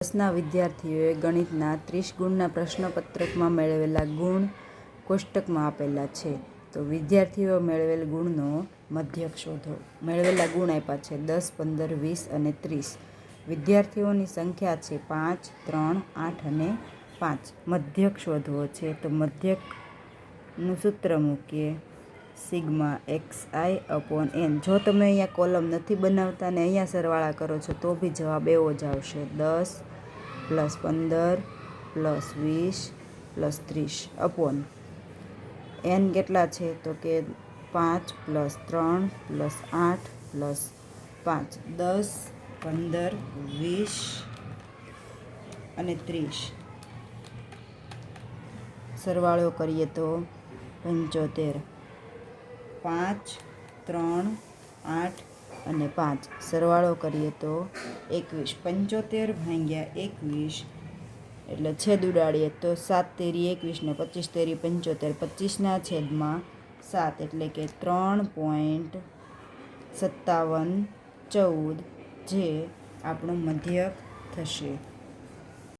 10ના વિદ્યાર્થીઓએ ગણિતના 30 ગુણના પ્રશ્નપત્રકમાં મેળવેલા ગુણ કોષ્ટકમાં આપેલા છે. તો વિદ્યાર્થીઓ મેળવેલ ગુણનો મધ્યક શોધો. મેળવેલા ગુણ આપ્યા છે 10, 15, 20 અને 30. વિદ્યાર્થીઓની સંખ્યા છે 5, 3, 8 અને 5. મધ્યક શોધવો છે. તો મધ્યકનું સૂત્ર મૂકીએ સિગ્મા xi/n. જો તમે અહીંયા કોલમ નથી બનાવતા ને અહીંયા સરવાળા કરો છો તો બી જવાબ એવો જ આવશે. 10 + 15 + 20 + 30 અપોન n કેટલા છે તો કે 5 + 3 + 8 + 5. 10, 15, 20 અને 30 સરવાળો કરીએ તો 75. 5, 3, 8 અને 5 સરવાળો કરીએ તો 21. 75 ભાગ્યા 21 એટલે છેદ ઉડાડીએ તો 7 તેરી 21 ને 25 તેરી 75. 25ના છેદમાં 7 એટલે કે 3.5714 જે આપણું મધ્યક થશે.